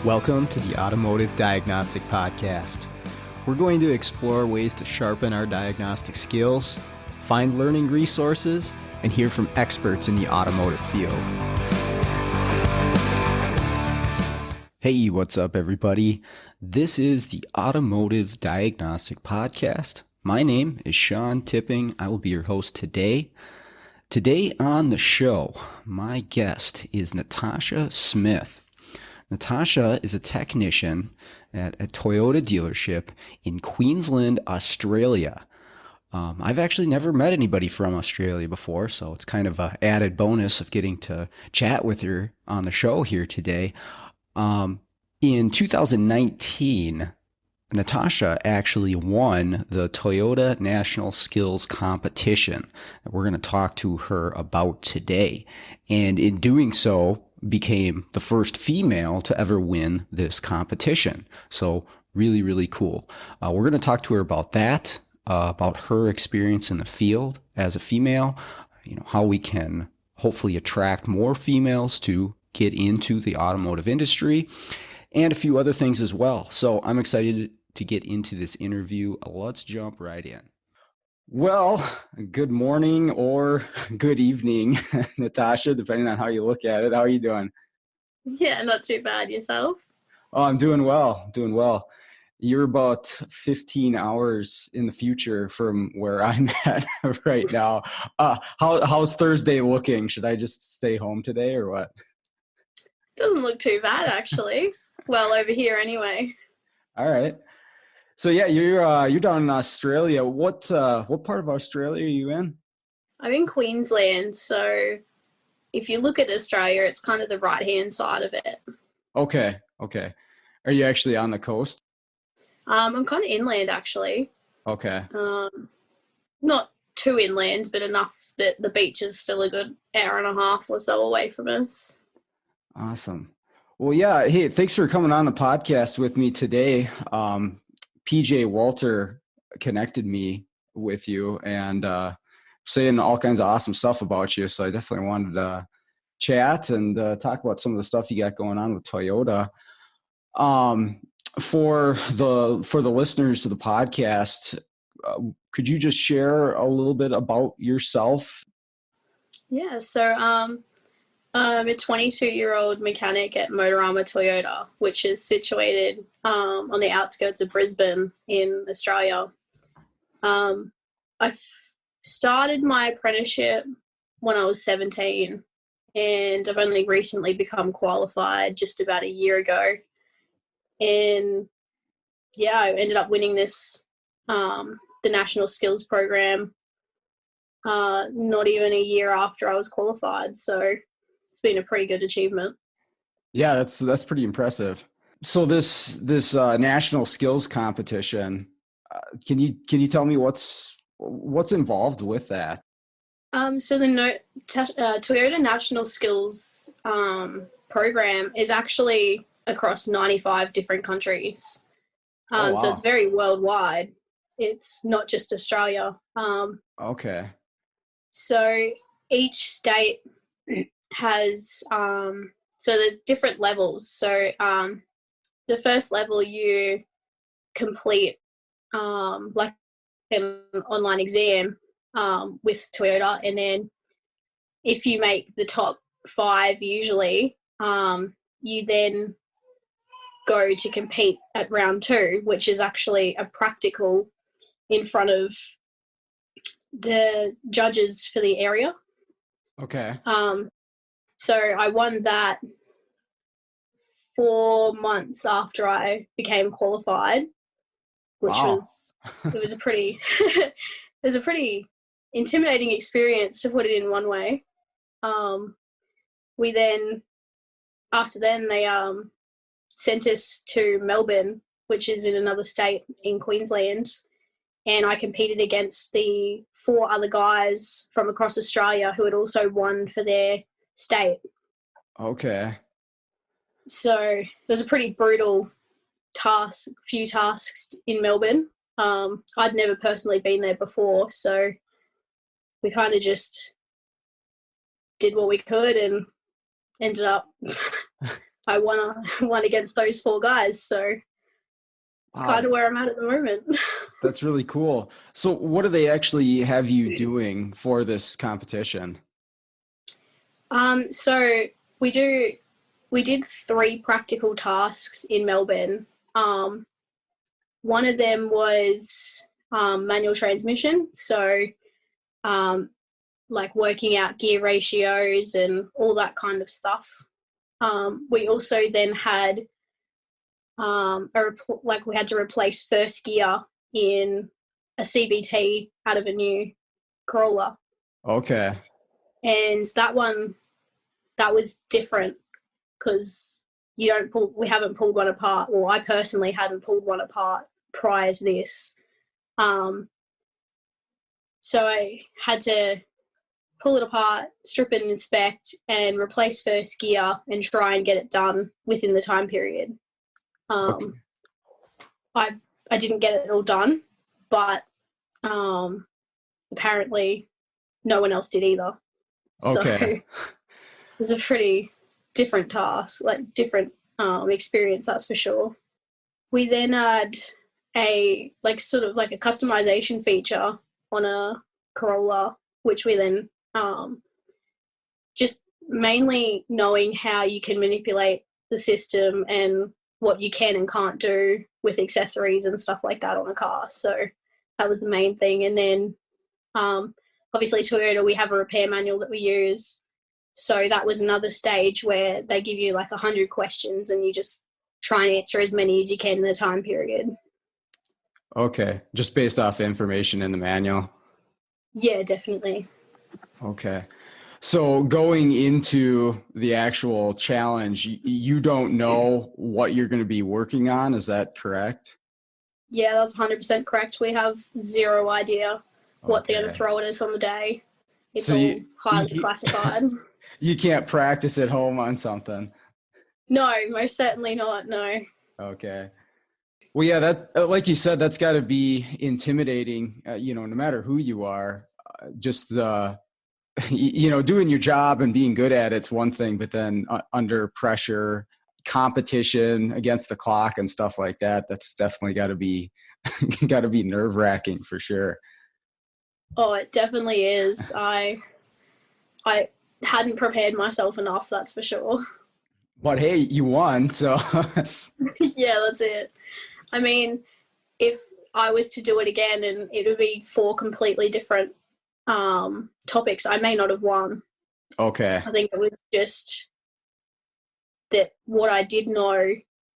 Welcome to the Automotive Diagnostic Podcast. We're going to explore ways to sharpen our diagnostic skills, find learning resources, and hear from experts in the automotive field. Hey, what's up, everybody? This is the Automotive Diagnostic Podcast. My name is Sean Tipping. I will be your host today. Today on the show, my guest is Natasha Smith. Natasha is a technician at a Toyota dealership in Queensland, Australia. I've actually never met anybody from Australia before, so it's kind of an added bonus of getting to chat with her on the show here today. In 2019, Natasha actually won the Toyota National Skills Competition that we're going to talk to her about today. And in doing so, became the first female to ever win this competition. So really, really cool. We're going to talk to her about that, about her experience in the field as a female, how we can hopefully attract more females to get into the automotive industry, and a few other things as well. So I'm excited to get into this interview. Let's jump right in. Well, good morning or good evening, Natasha, depending on how you look at it. How are you doing? Yeah, not too bad. Yourself? Oh, I'm doing well, You're about 15 hours in the future from where I'm at right now. How's Thursday looking? Should I just stay home today or what? Doesn't look too bad, actually. Well, over here anyway. All right. So yeah, you're down in Australia. What part of Australia are you in? I'm in Queensland, so if you look at Australia, it's kind of the right-hand side of it. Okay. Are you actually on the coast? I'm kind of inland, actually. Okay. Not too inland, but enough that the beach is still a good hour and a half or so away from us. Awesome. Well, yeah. Hey, thanks for coming on the podcast with me today. PJ Walter connected me with you and saying all kinds of awesome stuff about you. So I definitely wanted to chat and talk about some of the stuff you got going on with Toyota. For the listeners to the podcast, could you just share a little bit about yourself? Yeah, so I'm a 22-year-old mechanic at Motorama Toyota, which is situated on the outskirts of Brisbane in Australia. I started my apprenticeship when I was 17, and I've only recently become qualified just about a year ago. And yeah, I ended up winning this, the National Skills Program, not even a year after I was qualified. So it's been a pretty good achievement. Yeah, that's pretty impressive. So this national skills competition, can you tell me what's involved with that? So the Toyota National Skills Program is actually across 95 different countries. Oh, wow. So it's very worldwide. It's not just Australia. Okay. So each state has, so there's different levels. So the first level you complete like an online exam with Toyota, and then if you make the top 5 usually, you then go to compete at round 2, which is actually a practical in front of the judges for the area. Okay. So I won that 4 months after I became qualified, which was a pretty it was a pretty intimidating experience, to put it in one way. We then, after then, they sent us to Melbourne, which is in another state in Queensland, and I competed against the 4 other guys from across Australia who had also won for their state. Okay. So it was a pretty brutal few tasks in Melbourne. I'd never personally been there before, so we kind of just did what we could and ended up I won against those 4 guys, so it's kind of where I'm at the moment. That's really cool. So what do they actually have you doing for this competition? So we did 3 practical tasks in Melbourne. One of them was manual transmission, so like working out gear ratios and all that kind of stuff. We also then had we had to replace first gear in a CBT out of a new Corolla. Okay. And that was different because we haven't pulled one apart. Well, I personally hadn't pulled one apart prior to this. So I had to pull it apart, strip it and inspect, and replace first gear and try and get it done within the time period. Okay. I didn't get it all done, but apparently no one else did either. Okay. So it was a pretty different task, like different experience, that's for sure. We then had a sort of like a customization feature on a Corolla, which we then just mainly knowing how you can manipulate the system and what you can and can't do with accessories and stuff like that on a car. So that was the main thing. And then obviously Toyota, we have a repair manual that we use. So that was another stage where they give you like 100 questions and you just try and answer as many as you can in the time period. Okay. Just based off information in the manual. Yeah, definitely. Okay. So going into the actual challenge, you don't know what you're going to be working on. Is that correct? Yeah, that's 100% correct. We have zero idea what they're going to Okay. throw at us on the day. It's So all highly classified. you can't practice at home on something. No, most certainly not. No. Okay. Well, yeah, that like you said, that's got to be intimidating. No matter who you are, just doing your job and being good at it's one thing, but then under pressure, competition against the clock and stuff like that, that's definitely got to be nerve wracking for sure. Oh, it definitely is. I hadn't prepared myself enough, that's for sure. But hey, you won, so Yeah, that's it. I mean, if I was to do it again and it would be 4 completely different topics, I may not have won. okay. I think it was just that what I did know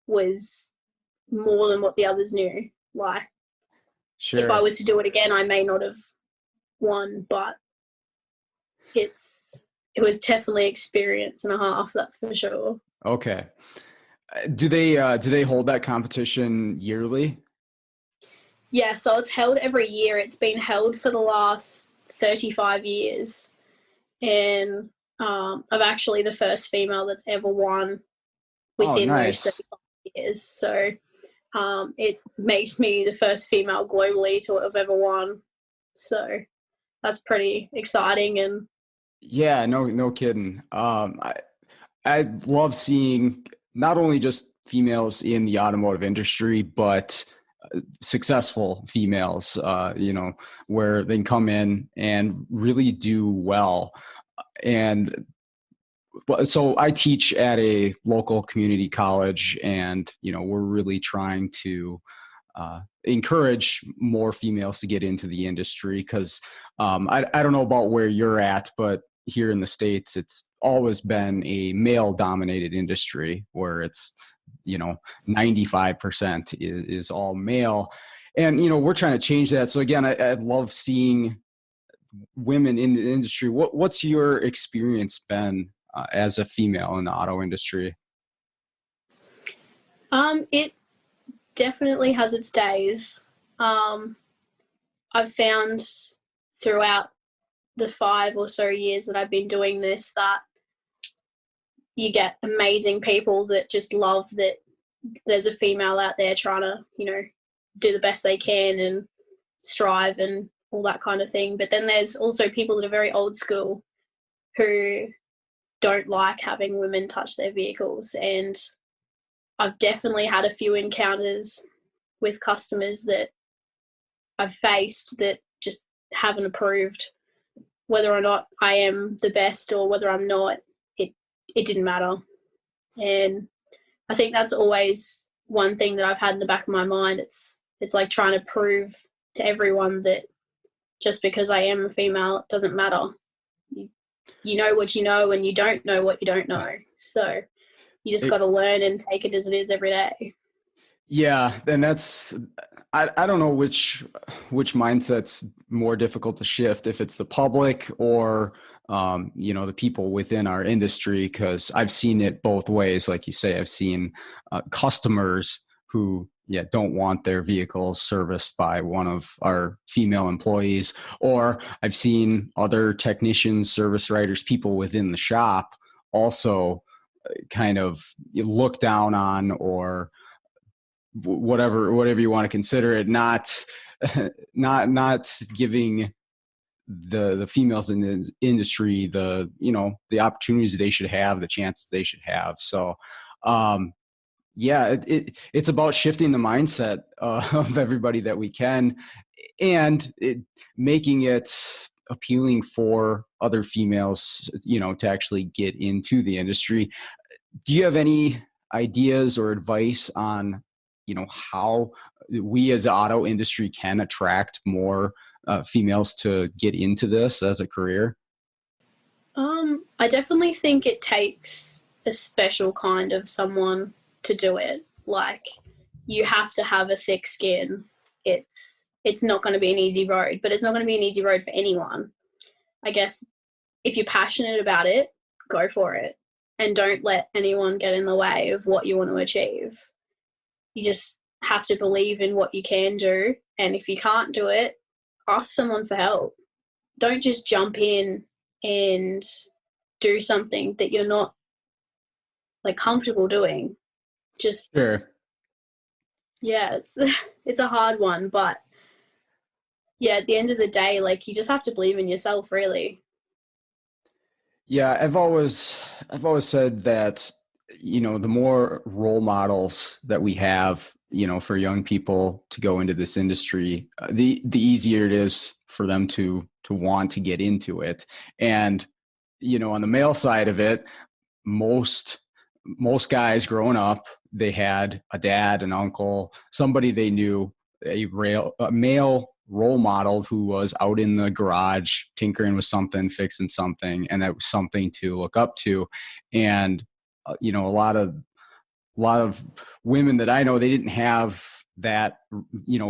was more than what the others knew. Like, if I Sure. was to do it again, I may not have won, but it was definitely experience and a half, that's for sure. Okay. Do they hold that competition yearly? Yeah, so it's held every year. It's been held for the last 35 years. And I'm actually the first female that's ever won Oh, within those nice. 35 years. So it makes me the first female globally to have ever won. So that's pretty exciting. And Yeah, no kidding. I love seeing not only just females in the automotive industry, but successful females, where they can come in and really do well. And so I teach at a local community college, and we're really trying to encourage more females to get into the industry because I don't know about where you're at, but here in the States, it's always been a male dominated industry where it's 95% is all male. And we're trying to change that. So again, I love seeing women in the industry. What's your experience been as a female in the auto industry? it definitely has its days. I've found throughout the 5 or so years that I've been doing this that you get amazing people that just love that there's a female out there trying to, do the best they can and strive and all that kind of thing. But then there's also people that are very old school who don't like having women touch their vehicles. And I've definitely had a few encounters with customers that I've faced that just haven't approved. Whether or not I am the best or whether I'm not, it didn't matter. And I think that's always one thing that I've had in the back of my mind. It's like trying to prove to everyone that just because I am a female, it doesn't matter. You know what you know, and you don't know what you don't know. So you just got to learn and take it as it is every day. Yeah, and that's I don't know which mindset's more difficult to shift, if it's the public or the people within our industry, because I've seen it both ways. Like you say, I've seen customers who don't want their vehicles serviced by one of our female employees, or I've seen other technicians, service writers, people within the shop also kind of look down on, or whatever you want to consider it, not giving the females in the industry the opportunities they should have, the chances they should have. So it's about shifting the mindset of everybody that we can, and making it appealing for other females to actually get into the industry. Do you have any ideas or advice on how we as the auto industry can attract more females to get into this as a career? I definitely think it takes a special kind of someone to do it. Like, you have to have a thick skin. It's not going to be an easy road, but it's not going to be an easy road for anyone. I guess if you're passionate about it, go for it, and don't let anyone get in the way of what you want to achieve. You just have to believe in what you can do, and if you can't do it, ask someone for help. Don't just jump in and do something that you're not comfortable doing. Just Sure. Yeah, it's a hard one, but at the end of the day, you just have to believe in yourself, really. Yeah, I've always said that the more role models that we have for young people to go into this industry, the easier it is for them to want to get into it. And on the male side of it, most guys growing up, they had a dad, an uncle, somebody they knew, a male role model who was out in the garage tinkering with something, fixing something, and that was something to look up to. And a lot of women that I know, they didn't have that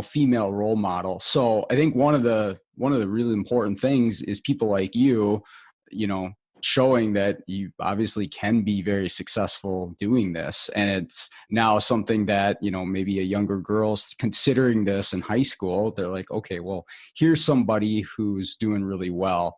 female role model. So I think one of the really important things is people like you showing that you obviously can be very successful doing this. And it's now something that maybe a younger girl's considering this in high school. They're like, okay, well, here's somebody who's doing really well.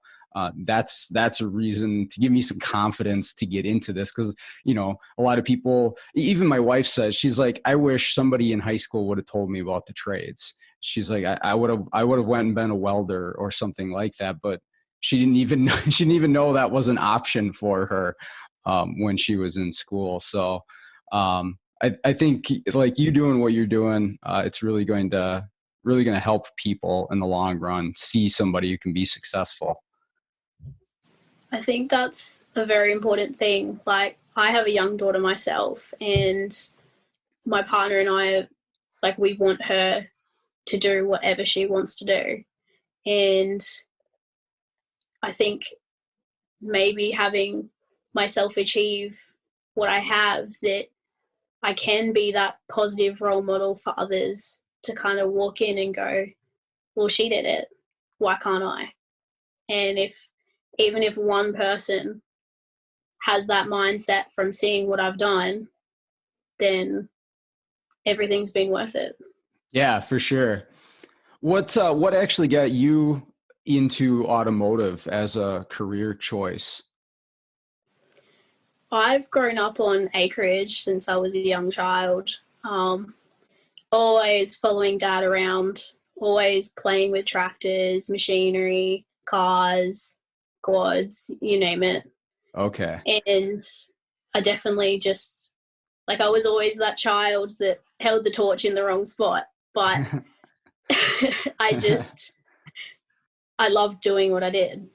That's a reason to give me some confidence to get into this. Because a lot of people, even my wife says, she's like, I wish somebody in high school would have told me about the trades. She's like, I would have went and been a welder or something like that. But she didn't even know that was an option for her when she was in school. So I think like you doing what you're doing, it's really going to help people in the long run see somebody who can be successful. I think that's a very important thing. Like, I have a young daughter myself, and my partner and I, we want her to do whatever she wants to do. And I think maybe having myself achieve what I have, that I can be that positive role model for others to kind of walk in and go, well, she did it, why can't I? And even if one person has that mindset from seeing what I've done, then everything's been worth it. Yeah, for sure. What actually got you into automotive as a career choice? I've grown up on acreage since I was a young child. always following dad around, always playing with tractors, machinery, cars, quads, you name it. Okay. And I definitely just, like, I was always that child that held the torch in the wrong spot, but I loved doing what I did.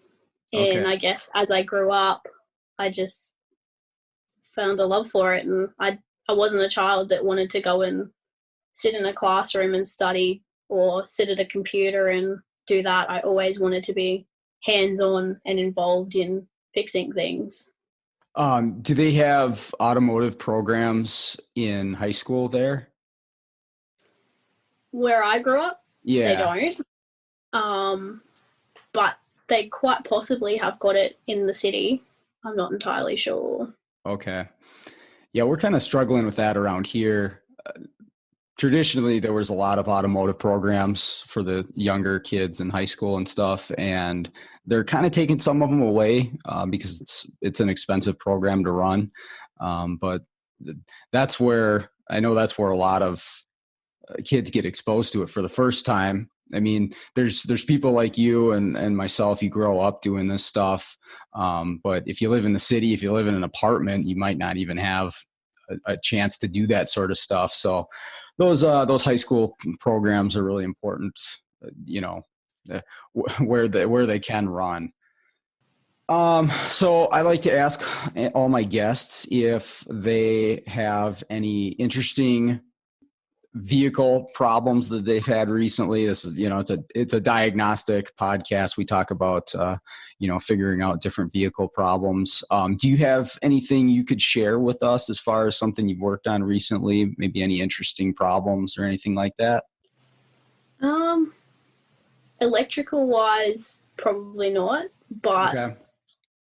And Okay. I guess as I grew up, I just found a love for it. And I wasn't a child that wanted to go and sit in a classroom and study or sit at a computer and do that. I always wanted to be hands-on and involved in fixing things. Do they have automotive programs in high school there? Where I grew up, they Yeah. don't. But they quite possibly have got it in the city. I'm not entirely sure. Okay. Yeah, we're kind of struggling with that around here. Traditionally, there was a lot of automotive programs for the younger kids in high school and stuff, and they're kind of taking some of them away because it's an expensive program to run. But that's where I know that's where a lot of kids get exposed to it for the first time. I mean, there's people like you and myself. You grow up doing this stuff, but if you live in the city, if you live in an apartment, you might not even have a chance to do that sort of stuff. So those high school programs are really important. You know, where they can run. So I like to ask all my guests if they have any interesting vehicle problems that they've had recently. This is, it's a diagnostic podcast. We talk about, figuring out different vehicle problems. Do you have anything you could share with us as far as something you've worked on recently? Maybe any interesting problems or anything like that? Electrical wise, probably not, but Okay.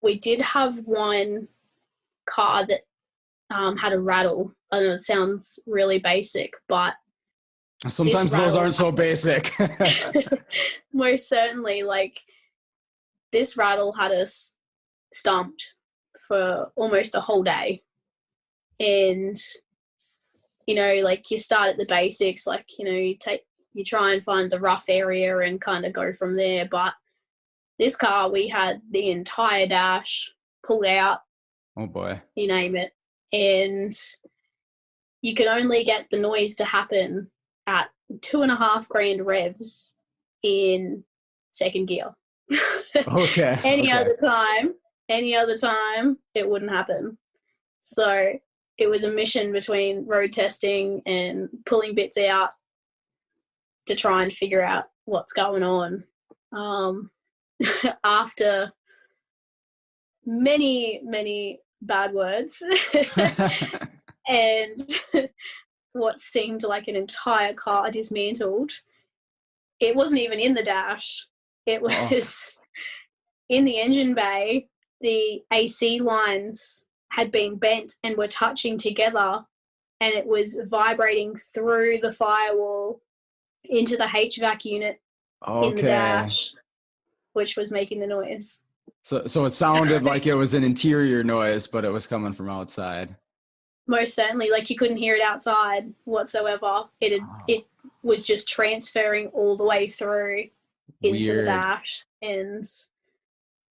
we did have one car that had a rattle. I know it sounds really basic, but Sometimes those aren't so basic. most certainly, like, this rattle had us stumped for almost a whole day. And, like, you start at the basics, like, you try and find the rough area and kind of go from there. But this car, we had the entire dash pulled out. Oh boy. You name it. And you can only get the noise to happen at 2.5 grand revs in second gear. Okay. Any other time, it wouldn't happen. So it was a mission between road testing and pulling bits out to try and figure out what's going on. After many, many bad words and what seemed like an entire car dismantled, it wasn't even in the dash. It was in the engine bay. The AC lines had been bent and were touching together, and it was vibrating through the firewall into the HVAC unit in the dash, which was making the noise. So it sounded like it was an interior noise, but it was coming from outside. Most certainly, like, you couldn't hear it outside whatsoever. It was just transferring all the way through into the dash. And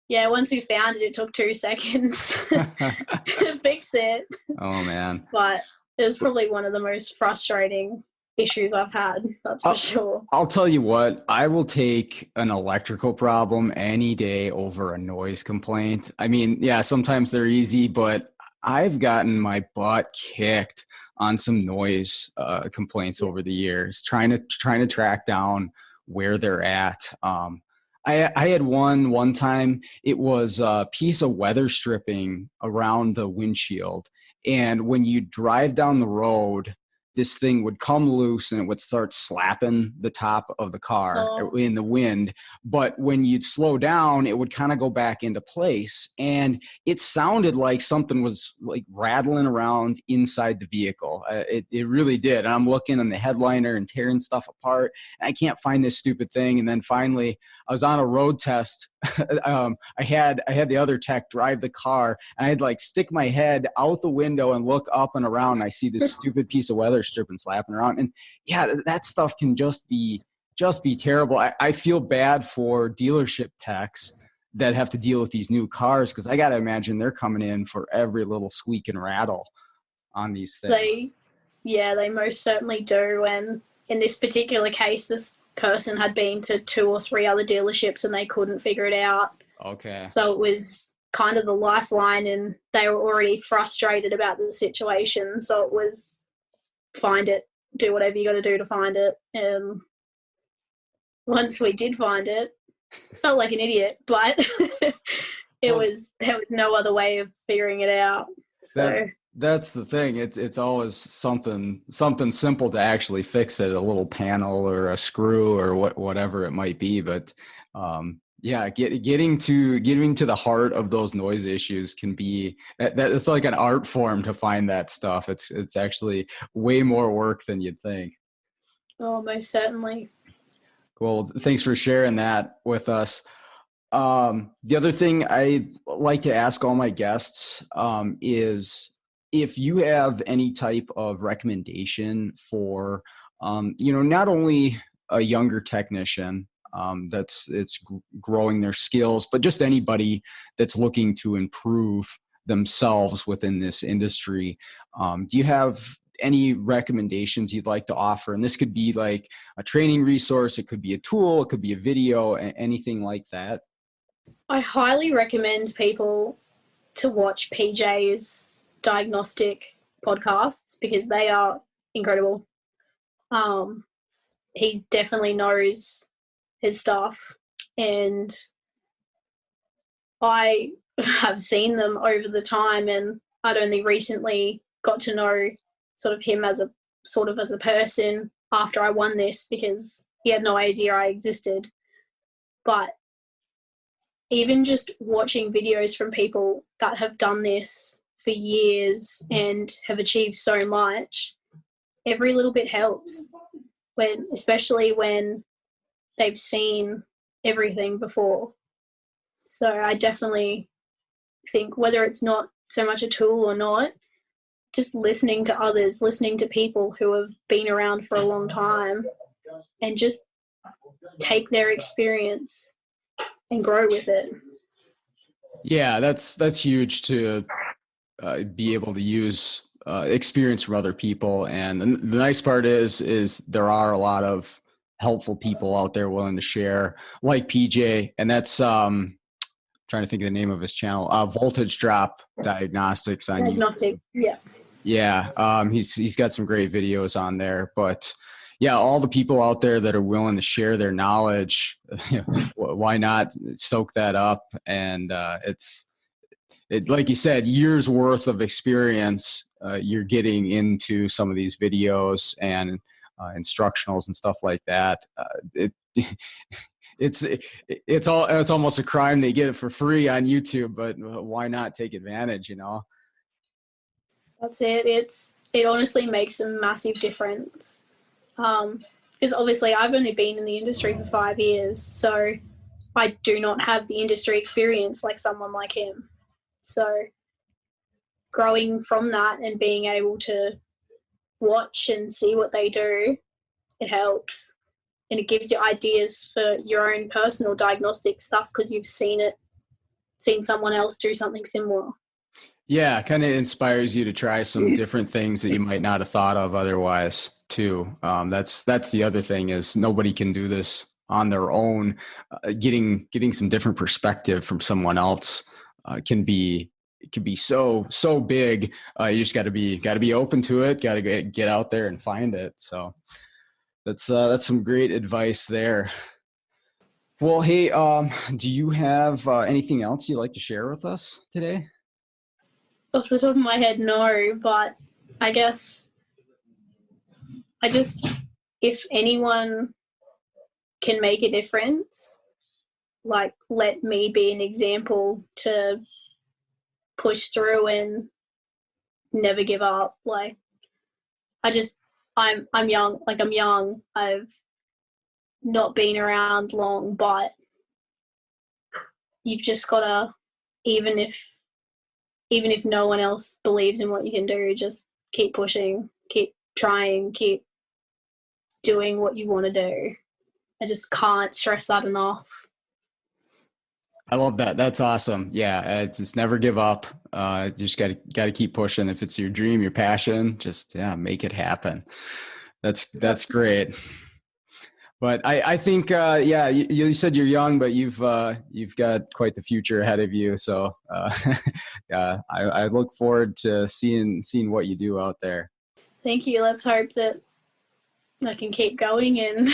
yeah, once we found it, it took 2 seconds to fix it. Oh man. But it was probably one of the most frustrating issues I've had, that's for sure. I'll tell you what, I will take an electrical problem any day over a noise complaint. I mean, yeah, sometimes they're easy, but I've gotten my butt kicked on some noise complaints over the years, trying to track down where they're at. I had one time. It was a piece of weather stripping around the windshield, and when you drive down the road, this thing would come loose and it would start slapping the top of the car in the wind. But when you'd slow down, it would kind of go back into place. And it sounded like something was like rattling around inside the vehicle. It really did. And I'm looking on the headliner and tearing stuff apart. And I can't find this stupid thing. And then finally I was on a road test I had the other tech drive the car, and I'd like stick my head out the window and look up and around. And I see this stupid piece of weather stripping slapping around, and yeah, that stuff can just be terrible. I feel bad for dealership techs that have to deal with these new cars, because I got to imagine they're coming in for every little squeak and rattle on these things. They most certainly do. And in this particular case, this person had been to 2 or 3 other dealerships and they couldn't figure it out. Okay. So it was kind of the lifeline, and they were already frustrated about the situation. So it was find it, do whatever you got to do to find it. And once we did find it, felt like an idiot, but there was no other way of figuring it out. So that's the thing. It's always something simple to actually fix it, a little panel or a screw or whatever it might be. But yeah, getting to the heart of those noise issues can be it's like an art form to find that stuff. It's actually way more work than you'd think. Oh, most certainly. Well, thanks for sharing that with us. The other thing I like to ask all my guests is if you have any type of recommendation for, not only a younger technician that's growing their skills, but just anybody that's looking to improve themselves within this industry. Do you have any recommendations you'd like to offer? And this could be like a training resource, it could be a tool, it could be a video, anything like that. I highly recommend people to watch PJ's diagnostic podcasts because they are incredible. He definitely knows his stuff, and I have seen them over the time, and I'd only recently got to know sort of him as a person after I won this, because he had no idea I existed. But even just watching videos from people that have done this for years and have achieved so much, every little bit helps, especially when they've seen everything before. So I definitely think, whether it's not so much a tool or not, just listening to others, listening to people who have been around for a long time, and just take their experience and grow with it. Yeah, that's huge to be able to use experience from other people. And the nice part is there are a lot of helpful people out there willing to share, like PJ, and that's trying to think of the name of his channel, Voltage Drop Diagnostics on YouTube. Yeah, he's got some great videos on there. But yeah, all the people out there that are willing to share their knowledge, why not soak that up? And it like you said, years worth of experience you're getting into some of these videos and instructionals and stuff like that. It's almost a crime they get it for free on YouTube, but why not take advantage? That's it. It honestly makes a massive difference. Because obviously I've only been in the industry for 5 years, so I do not have the industry experience like someone like him. So growing from that and being able to watch and see what they do, it helps. And it gives you ideas for your own personal diagnostic stuff because you've seen someone else do something similar. Yeah, kind of inspires you to try some different things that you might not have thought of otherwise too. That's the other thing, is nobody can do this on their own. Getting some different perspective from someone else can be so big. You just got to be open to it. Got to get out there and find it. So that's some great advice there. Well, hey, do you have anything else you'd like to share with us today? Off the top of my head, no, but I guess if anyone can make a difference, like, let me be an example to push through and never give up. Like, I'm young. Like, I'm young. I've not been around long, but you've just gotta, even if no one else believes in what you can do, just keep pushing, keep trying, keep doing what you want to do. I just can't stress that enough. I love that. That's awesome. Yeah, it's just never give up. You just gotta keep pushing. If it's your dream, your passion, just yeah, make it happen. That's great. But I think yeah, you said you're young, but you've got quite the future ahead of you. So yeah, I look forward to seeing what you do out there. Thank you. Let's hope that I can keep going and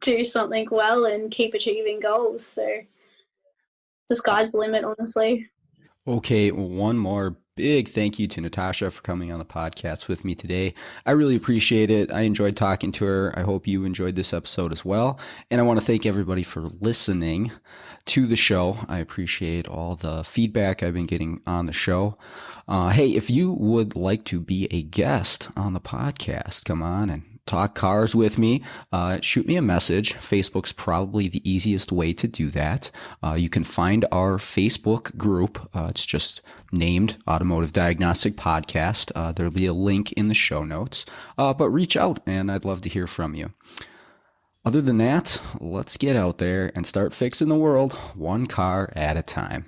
do something well and keep achieving goals. So the sky's the limit, honestly. Okay, one more big thank you to Natasha for coming on the podcast with me today. I really appreciate it. I enjoyed talking to her. I hope you enjoyed this episode as well. And I want to thank everybody for listening to the show. I appreciate all the feedback I've been getting on the show. Hey, if you would like to be a guest on the podcast, come on and talk cars with me, shoot me a message. Facebook's probably the easiest way to do that. You can find our Facebook group. It's just named Automotive Diagnostic Podcast. There'll be a link in the show notes. But reach out and I'd love to hear from you. Other than that, let's get out there and start fixing the world one car at a time.